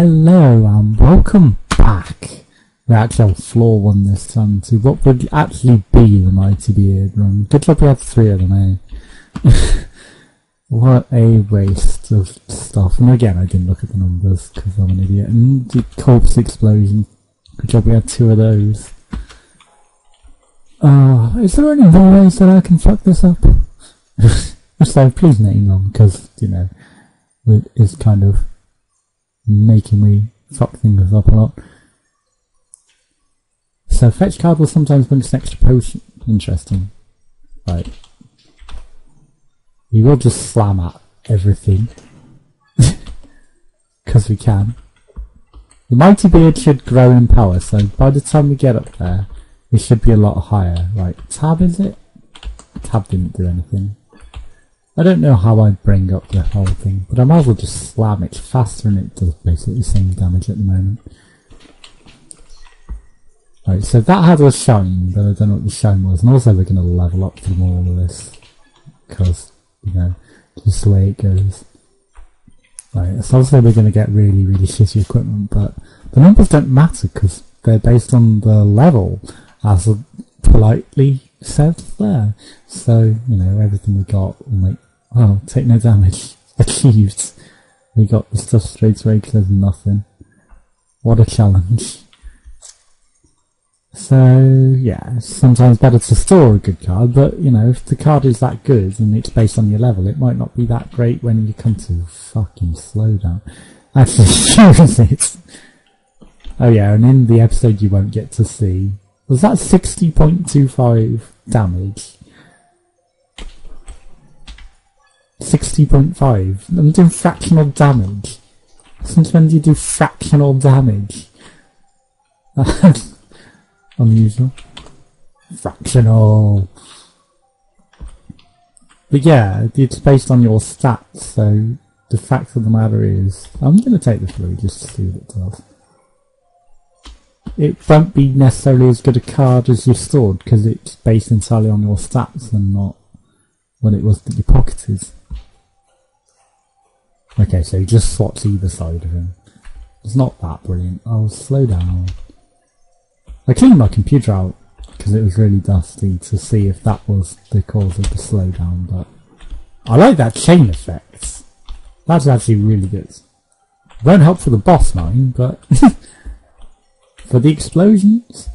Hello and welcome back. We actually have floor one this time to what would actually be the Mighty Beard run. Good job we had 3 of them, eh? What a waste of stuff. And again, I didn't look at the numbers because I'm an idiot. And the corpse explosion. Good job we had 2 of those. Is there any other ways that I can fuck this up? So please name them because, you know, it's kind of making me fuck things up a lot. So fetch card will sometimes bring an extra potion. Interesting. Right. We will just slam at everything. Because we can. The Mighty Beard should grow in power, so by the time we get up there, it should be a lot higher. Right, tab is it? Tab didn't do anything. I don't know how I'd bring up the whole thing, but I might as well just slam it faster and it does basically the same damage at the moment. Right, so that had a shine, but I don't know what the shine was, and also we're going to level up through all of this, because, you know, just the way it goes. Right, so obviously we're going to get really, really shitty equipment, but the numbers don't matter, because they're based on the level, as politely said there. So, you know, everything we got will make, oh, take no damage. Achieved. We got the stuff straight away because there's nothing. What a challenge. So, yeah, it's sometimes better to store a good card, but, you know, if the card is that good and it's based on your level, it might not be that great when you come to fucking slowdown. Actually, use it. Oh yeah, and in the episode you won't get to see, was that 60.25 damage? 60.5? I'm doing fractional damage. Since when do you do fractional damage? Unusual. Fractional. But yeah, it's based on your stats, so the fact of the matter is, I'm going to take the flu just to see what it does. It won't be necessarily as good a card as you stored because it's based entirely on your stats and not what it was that you pocketed. Okay, so he just swaps either side of him. It's not that brilliant. I'll slow down. I cleaned my computer out because it was really dusty to see if that was the cause of the slowdown, but I like that chain effect. That's actually really good. Won't help for the boss mine, but for the explosions,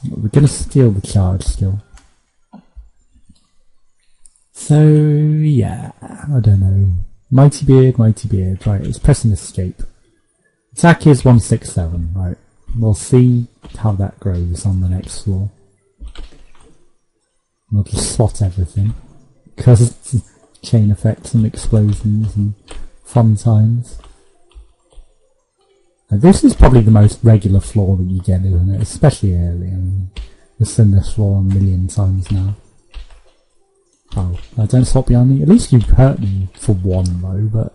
we're going to steal the charge still. So, yeah, I don't know. Mighty Beard, right, it's pressing escape. Attack is 167, right. We'll see how that grows on the next floor. We'll just slot everything, because it's chain effects and explosions and fun times. This is probably the most regular floor that you get, isn't it? Especially early. I mean, we've seen this floor a million times now. Oh, don't swap behind me. At least you hurt me for one though, but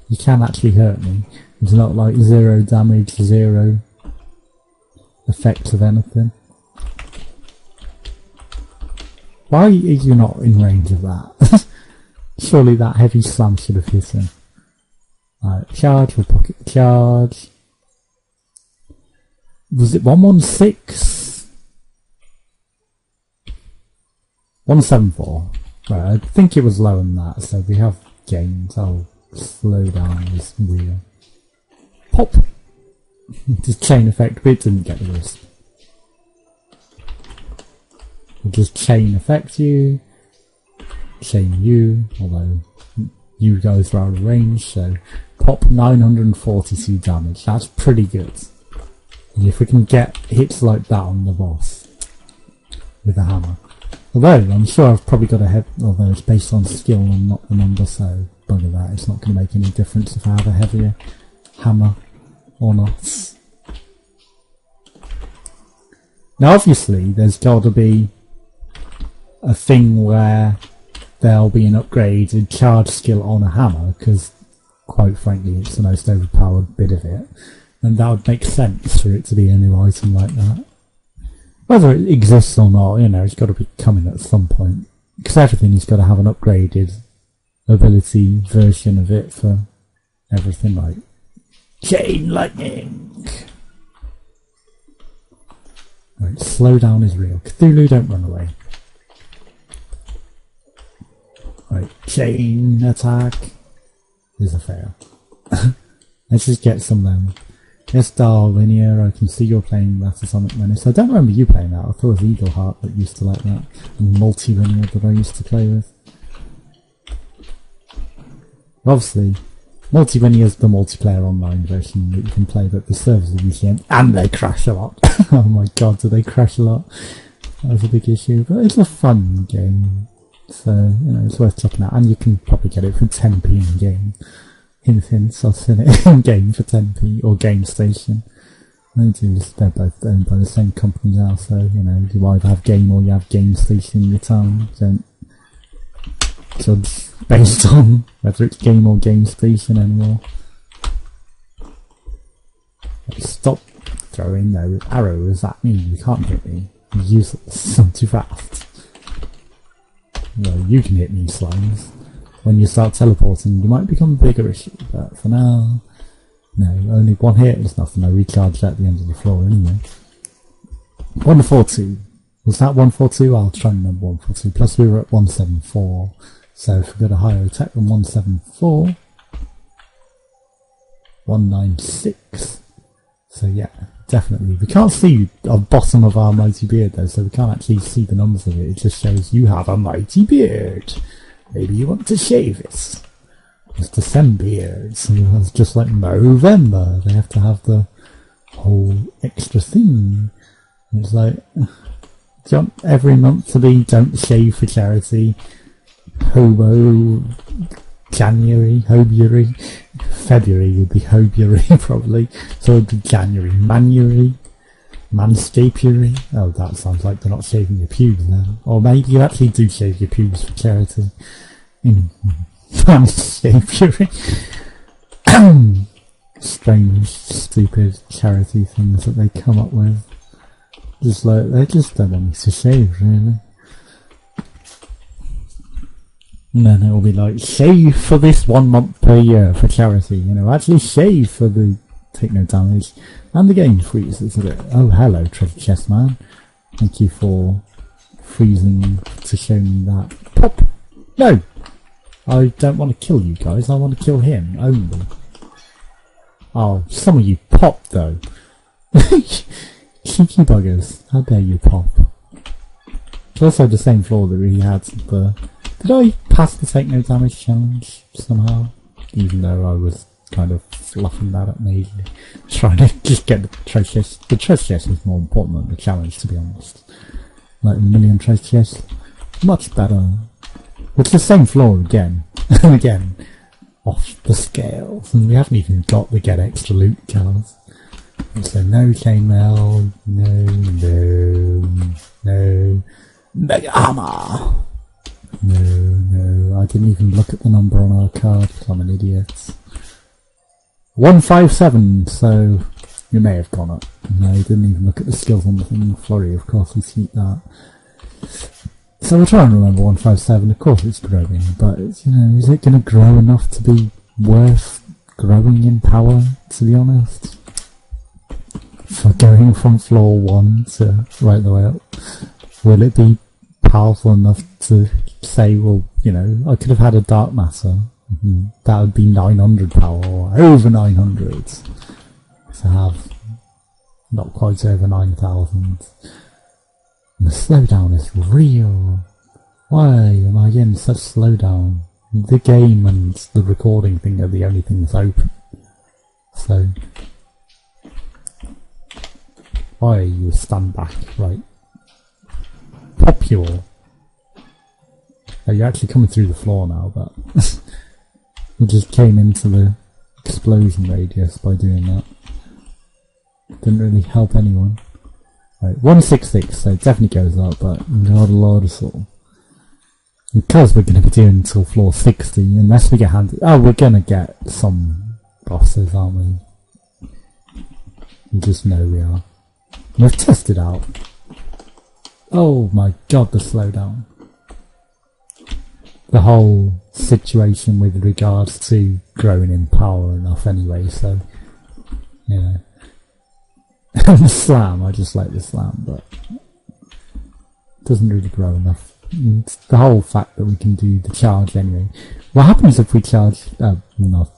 you can actually hurt me. It's not like 0 damage, 0 effect of anything. Why are you not in range of that? Surely that heavy slam should have hit him. Alright, charge, we'll pocket the charge. Was it 116? 174. Right, I think it was lower than that, so we have gains. I'll slow down this wheel. Pop! Just chain effect, but it didn't get the wisp. We'll just chain effect you. Chain you, although you guys are out of range, so pop 942 damage. That's pretty good. And if we can get hits like that on the boss with a hammer. Although, I'm sure I've probably got a heavy, although it's based on skill and not the number, so bugger that, it's not going to make any difference if I have a heavier hammer or not. Now obviously, there's got to be a thing where there'll be an upgraded charge skill on a hammer, because quite frankly it's the most overpowered bit of it, and that would make sense for it to be a new item like that. Whether it exists or not, you know, it's got to be coming at some point, because everything's got to have an upgraded ability version of it for everything, like Chain lightning! Right, slowdown is real. Cthulhu, don't run away. Right, chain attack is a fail. Let's just get some Yes, Darwinia, I can see you're playing that Atomic Menace. I don't remember you playing that. I thought it was Eagle Heart that used to like that. And Multi-Linear that I used to play with. Obviously, Multi-Linear is the multiplayer online version that you can play, but the servers are usually empty. And they crash a lot. Oh my god, do they crash a lot? That was a big issue, but it's a fun game. So, you know, it's worth checking out. And you can probably get it for 10p in game. Hints, I've seen it in game for 10p, or Game Station. They're both owned by the same company now, so, you know, you either have Game or you have Game Station in your town. Don't judge based on whether it's Game or Game Station anymore. Stop throwing those arrows at me, you can't hit me. You're useless, I'm too fast. Well, you can hit me, slimes. When you start teleporting, you might become a bigger issue, but for now, no, only one hit is nothing. I recharged at the end of the floor anyway. 142. Was that 142? I'll try and remember 142. Plus we were at 174. So if we got a higher attack than 174, 196. So yeah, definitely. We can't see the bottom of our mighty beard though, so we can't actually see the numbers of it. It just shows you have a mighty beard. Maybe you want to shave it. It's the Sem beards. It's just like Movember. They have to have the whole extra thing. It's like, jump every month to be don't shave for charity. Hobo January, Hobury. February would be Hobury probably. So it would be January. Manuary. Manscapuary. Oh, that sounds like they're not shaving your pubes then. Or maybe you actually do shave your pubes for charity. Manscapuary. Strange, stupid charity things that they come up with. Just like, they just don't want me to shave, really. And then it'll be like, shave for this 1 month per year for charity. You know, actually shave for the take no damage. And the game freezes a bit. Oh, hello, treasure chest man. Thank you for freezing to show me that. Pop! No! I don't want to kill you guys, I want to kill him only. Oh, some of you pop though. Cheeky buggers. How dare you pop? It's also the same floor that we had the... Did I pass the take no damage challenge somehow? Even though I was kind of fluffing that up majorly. Trying to just get the treasure chest. The treasure chest is more important than the challenge, to be honest. Like a million treasure chests. Much better. It's the same floor again. And again. Off the scales. And we haven't even got the get extra loot challenge. So no chainmail. No. Mega hammer! No. I didn't even look at the number on our card because I'm an idiot. 157, so you may have gone up. No, you didn't even look at the skills on the thing. Flurry, of course, we see that. So we'll try and remember 157. Of course it's growing, but it's, you know, is it going to grow enough to be worth growing in power, to be honest? For going from floor 1 to right the way up, will it be powerful enough to say, well, you know, I could have had a dark matter. That would be 900 power, or over 900. To have not quite over 9,000. The slowdown is real. Why am I getting such slowdown? The game and the recording thing are the only things open. So, why you stand back, right? Popular. Oh, you're actually coming through the floor now, but you just came into the explosion radius by doing that. Didn't really help anyone. Right, 166, so it definitely goes up, but not a lot of sort. Because we're going to be doing until floor 60, unless we get handed... Oh, we're going to get some bosses, aren't we? You just know we are. We've tested out. Oh my god, the slowdown. The whole situation with regards to growing in power enough anyway, so you know. And the slam, I just like the slam, but it doesn't really grow enough. It's the whole fact that we can do the charge anyway. What happens if we charge...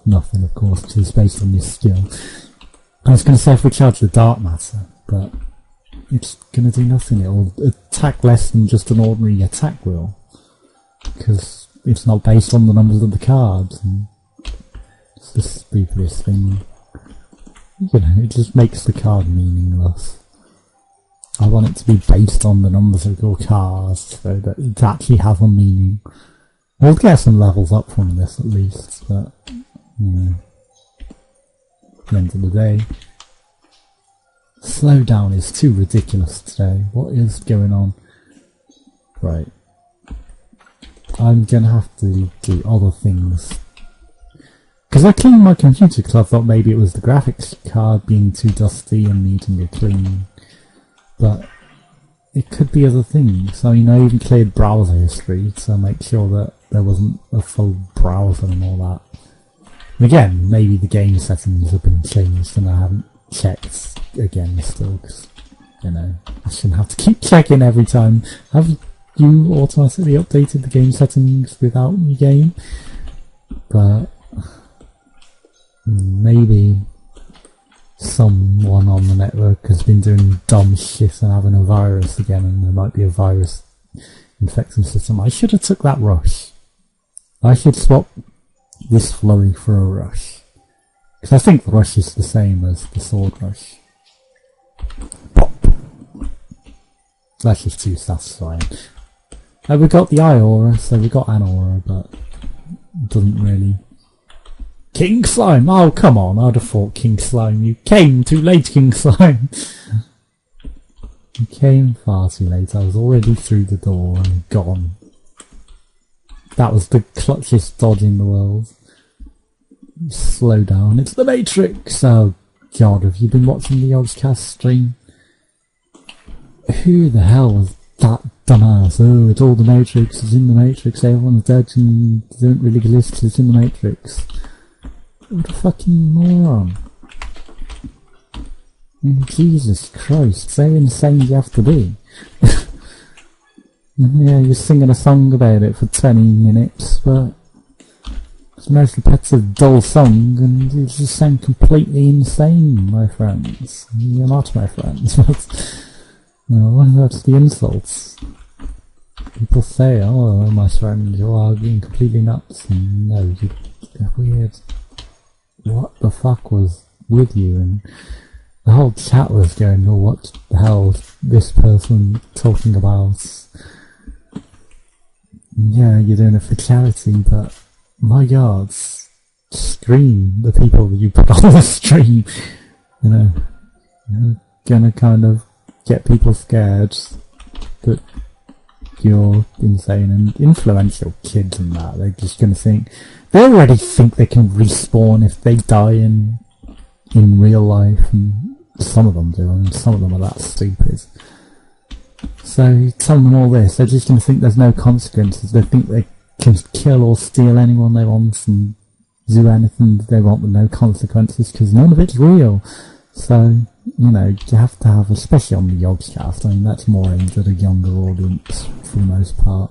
nothing, of course, because it's based on your skill. I was going to say if we charge the dark matter, but it's going to do nothing. It'll attack less than just an ordinary attack will, because it's not based on the numbers of the cards. And it's the stupidest thing. You know, it just makes the card meaningless. I want it to be based on the numbers of your cards, so that it actually has a meaning. We'll get some levels up from this at least, but, you know, at the end of the day, slowdown is too ridiculous today. What is going on? Right. I'm gonna have to do other things. Because I cleaned my computer because I thought maybe it was the graphics card being too dusty and needing a clean. But it could be other things. I mean, I even cleared browser history to make sure that there wasn't a full browser and all that. And again, maybe the game settings have been changed and I haven't checked again still, because, you know, I shouldn't have to keep checking every time. Have you automatically updated the game settings without your game? But maybe someone on the network has been doing dumb shit and having a virus again, and there might be a virus infecting the system. I should have took that rush. I should swap this flurry for a rush, because I think the rush is the same as the sword rush. Pop. That's just too satisfying. We got the eye aura, so we got an aura, but it doesn't really... King Slime! Oh, come on, I'd have thought King Slime. You came too late, King Slime! You came far too late. I was already through the door and gone. That was the clutchest dodge in the world. Slow down, it's the Matrix! Oh god, have you been watching the Yogscast stream? Who the hell was that dumbass? Oh, it's all the Matrix, it's in the Matrix, everyone's dead and they don't really exist, it's in the Matrix. What a fucking moron. Jesus Christ, so insane do you have to be? Yeah, you're singing a song about it for 20 minutes, but it's the most repetitive, dull song, and you just sound completely insane, my friends. You're not my friends, but... No, that's the insults. People say, oh, my friend, you are being completely nuts, and no, you're weird. What the fuck was with you? And the whole chat was going, oh, what the hell is this person talking about? Yeah, you're doing it for charity, but my god, scream the people that you put on the stream. You know, you're gonna kind of get people scared that you're insane, and influential kids and that, they're just gonna think, they already think they can respawn if they die in real life, and some of them do, and some of them are that stupid. So you tell them all this, they're just gonna think there's no consequences, they think they can kill or steal anyone they want and do anything they want with no consequences, because none of it's real. So, you know, you have to have, especially on the Yogscast, I mean, that's more aimed at a younger audience for the most part.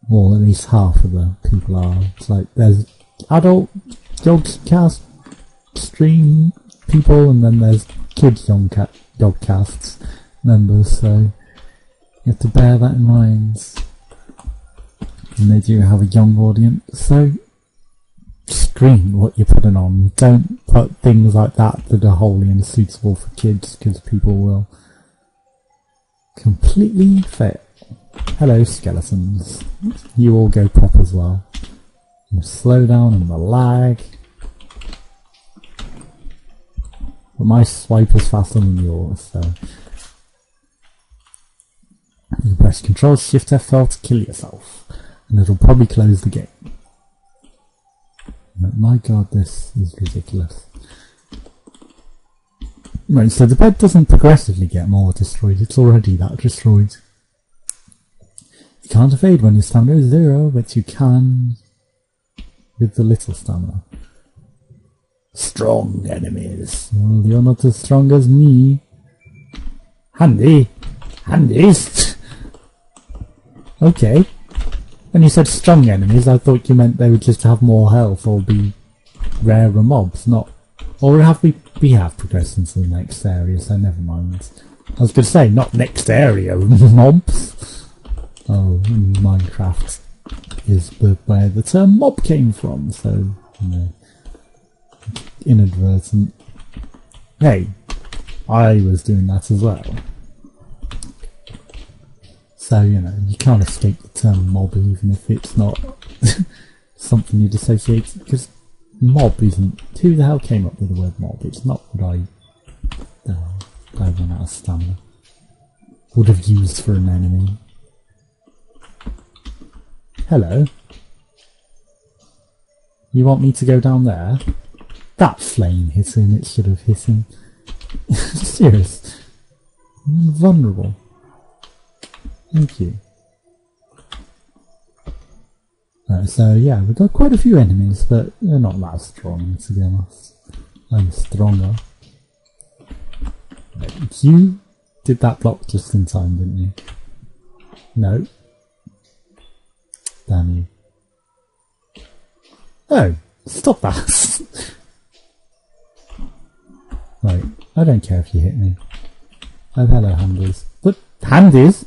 Or at least half of the people are. It's like, there's adult Yogscast stream people, and then there's kids Yogcasts members, so you have to bear that in mind. And they do have a young audience, so screen what you're putting on. Don't put things like that that are wholly unsuitable for kids, because people will completely fail. Hello, skeletons. You all go pop as well. The slowdown and the lag. But my swipe is faster than yours, so... You press Control Shift F12 to kill yourself, and it'll probably close the game. But my god, this is ridiculous. Right, so the bed doesn't progressively get more destroyed, it's already that destroyed. You can't evade when your stamina is 0, but you can with the little stamina. Strong enemies. Well, you're not as strong as me. Handy. Handies. Okay. When you said strong enemies, I thought you meant they would just have more health or be rarer mobs, not... Or have we have progressed into the next area, so never mind. I was going to say, not next area, mobs. Oh, Minecraft is where the term mob came from, so, you know, inadvertent. Hey, I was doing that as well. So, you know, you can't escape the term mob even if it's not something you'd associate, because mob isn't... Who the hell came up with the word mob? It's not what I ran out of stamina. Would have used for an enemy. Hello? You want me to go down there? That flame hit him, it should have hit him. Serious. I'm vulnerable. Thank you. So yeah, we've got quite a few enemies, but they're not that strong, to be honest. I'm stronger. You did that block just in time, didn't you? No. Damn you. Oh, stop that! Right, I don't care if you hit me. Oh, hello, Handies. But, Handies?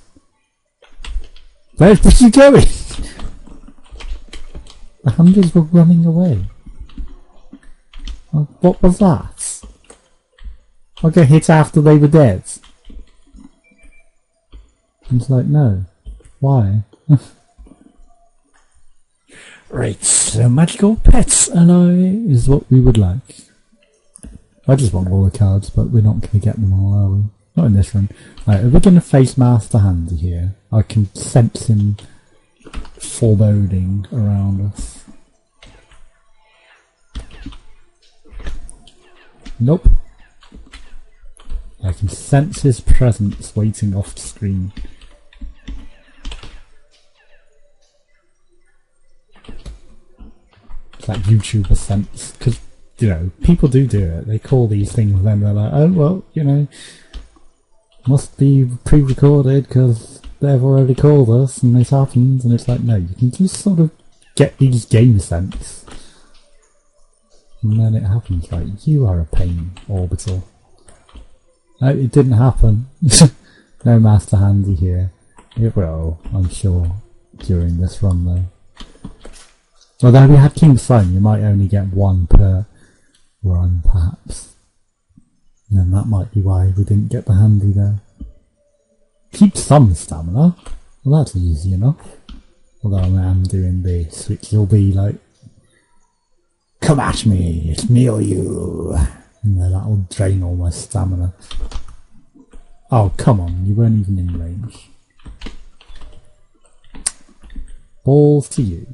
Where were you going? The Handies were running away. What was that? I got hit after they were dead. I was like, no. Why? Right, so magical pets alloy is what we would like. I just want all the cards, but we're not going to get them all, are we? Not in this run. Right, we're going to face Master Handy here. I can sense him foreboding around us. Nope. I can sense his presence waiting off the screen. It's like YouTuber sense, because, you know, people do it. They call these things and then they're like, oh, well, you know, must be pre-recorded because they've already called us and this happens, and it's like, no, you can just sort of get these game sense. And then it happens, like, you are a pain, Orbital. No, it didn't happen. No Master Handy here. It will, I'm sure, during this run though. Although we had King's Throne, you might only get one per run, perhaps. And then that might be why we didn't get the Handy there. Keep some stamina. Well, that's easy enough. Although I am doing this, which will be like, come at me, it's me or you. And then that will drain all my stamina. Oh, come on, you weren't even in range. Balls to you.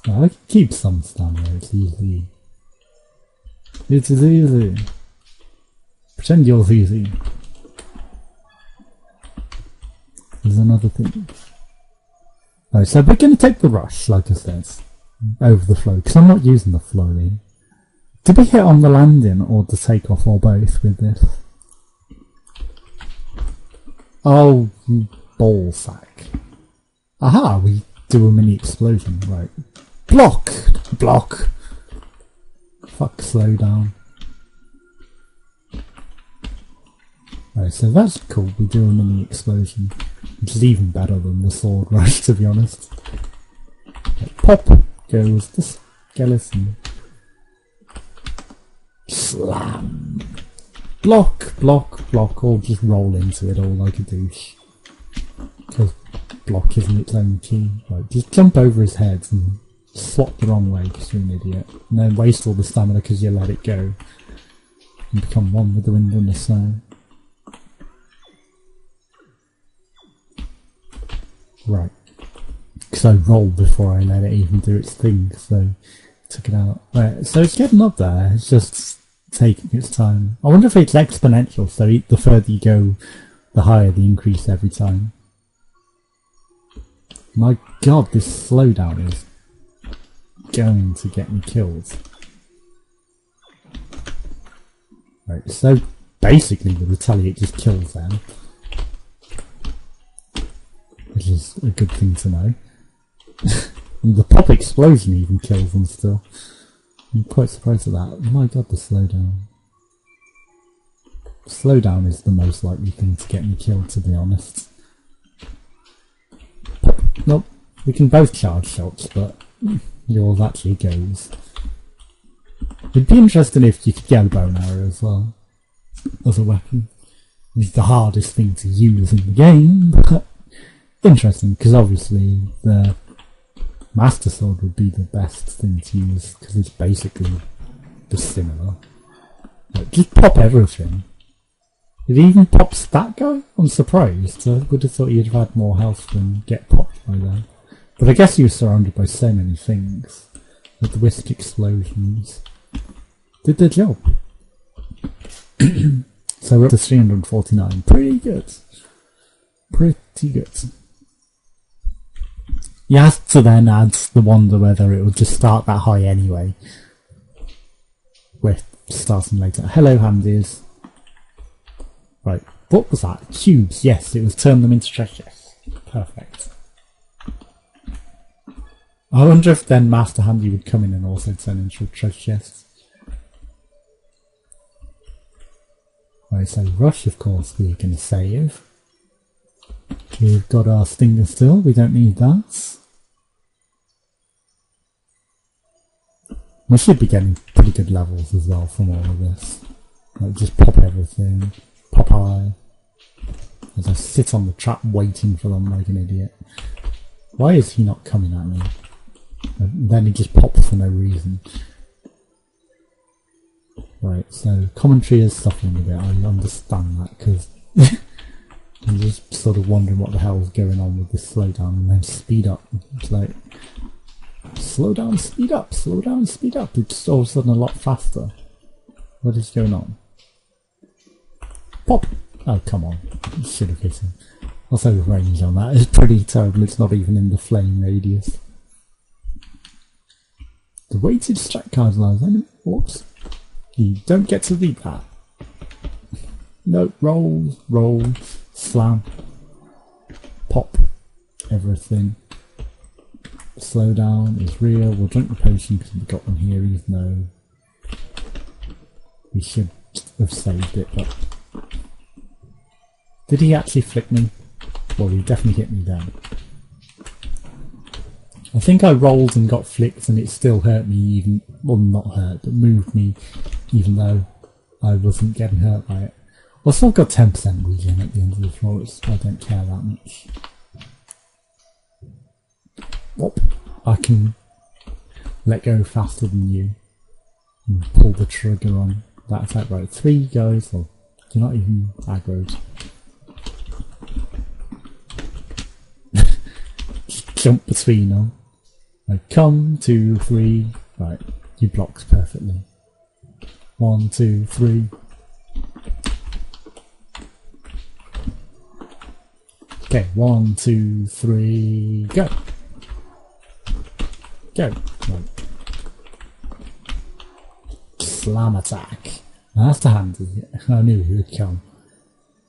Oh, I can keep some stamina, it's easy. It is easy. Pretend you're easy. There's another thing. Right, so we're going to take the rush, like I said, over the flow, because I'm not using the floating. Did we hit on the landing or the takeoff or both with this? Oh, you ball sack. Aha, we do a mini explosion, right. Block! Block! Fuck, slow down. Right, so that's cool, we do a mini explosion. Which is even better than the sword rush, to be honest. Pop goes the skeleton. Slam! Block, block, block, or just roll into it all like a douche. Because block isn't its own key. Like, just jump over his head and swap the wrong way because you're an idiot. And then waste all the stamina because you let it go. And become one with the wind and the snow. Right. Because I rolled before I let it even do its thing, so took it out. Right, so it's getting up there, it's just taking its time. I wonder if it's exponential, so the further you go, the higher the increase every time. My god, this slowdown is going to get me killed. Right, so basically the retaliate just kills them, which is a good thing to know. And the pop explosion even kills them still. I'm quite surprised at that. My god, the slowdown. Slowdown is the most likely thing to get me killed, to be honest. Pop. Nope, we can both charge shots, but yours actually goes. It'd be interesting if you could get a bow and arrow as well, as a weapon. It's the hardest thing to use in the game, but interesting, because obviously the Master Sword would be the best thing to use, because it's basically just similar. Like, just pop everything. It even pops that guy? I'm surprised. I would have thought you'd have had more health than get popped by then. But I guess you were surrounded by so many things that the whisk explosions did their job. So we're up to 349. Pretty good. Pretty good. You have to then add the wonder whether it will just start that high anyway. With starting later. Hello, handies. Right, what was that? Cubes, yes, it was turn them into treasure chests. Perfect. I wonder if then Master Handy would come in and also turn into a treasure chest. Right, so rush, of course, we're going to save. We've got our stinger still, we don't need that. We should be getting pretty good levels as well from all of this. Like, just pop everything. Popeye. As I sit on the trap waiting for them like an idiot. Why is he not coming at me? And then he just pops for no reason. Right, so commentary is suffering a bit, I understand that, because I'm just sort of wondering what the hell is going on with this slowdown and then speed up. It's like, slow down, speed up, slow down, speed up. It's just all of a sudden a lot faster. What is going on? Pop! Oh, come on. You should have hit him. Also, the range on that is pretty terrible. It's not even in the flame radius. The weighted strat cards allows enemy. Whoops. You don't get to read that. No, roll, roll, slam, pop, everything. Slow down is real. We'll drink the potion because we've got them here, even though we should have saved it, but did he actually flick me? Well, he definitely hit me then. I think I rolled and got flicked and it still hurt me even, well not hurt, but moved me even though I wasn't getting hurt by it. Also I've got 10% regen at the end of this roll, I don't care that much. Whoop. I can let go faster than you and pull the trigger on that attack. Right, 3 guys, well, you're not even aggroed. Just jump between them. Like, come, 2, 3. Right, you blocked perfectly. 1, 2, 3. Okay, 1, 2, 3, go. Go. Right. Slam attack. Master Handy. I knew he would come.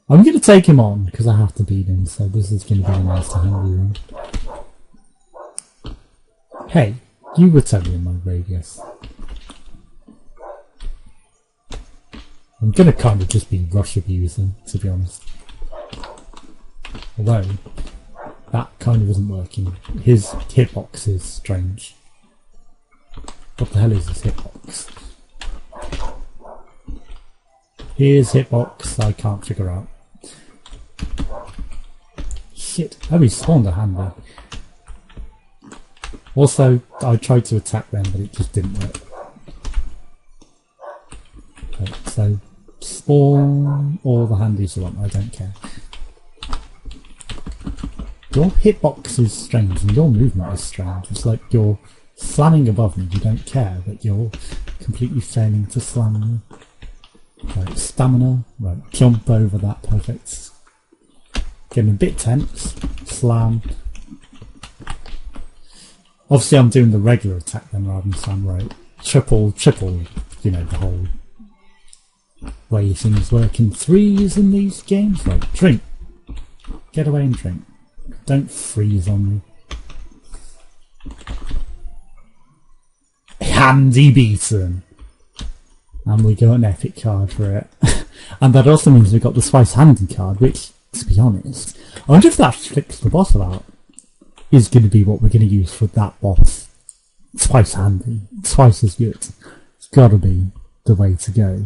I'm going to take him on because I have to beat him, so this is going to be a Master Handy room. Hey, you were totally in my radius. I'm going to kind of just be rush abusing, to be honest. Although, that kind of isn't working. His hitbox is strange. What the hell is this hitbox? Here's hitbox, I can't figure out. Shit, oh he spawned a hander. Also, I tried to attack them, but it just didn't work. Okay, so, spawn all the handies you want, I don't care. Your hitbox is strange, and your movement is strange. It's like you're slamming above me, you don't care, but you're completely failing to slam me. Right, stamina, right, jump over that, perfect. Getting a bit tense, slam. Obviously I'm doing the regular attack then rather than samurai. Triple, you know, the whole way things work in threes in these games. Like, drink. Get away and drink. Don't freeze on me. Handy beaten. And we got an epic card for it. And that also means we got the Spice Handy card, which, to be honest, I wonder if that flicks the boss out is going to be what we're going to use for that boss. Spice Handy. Twice as good. It's got to be the way to go.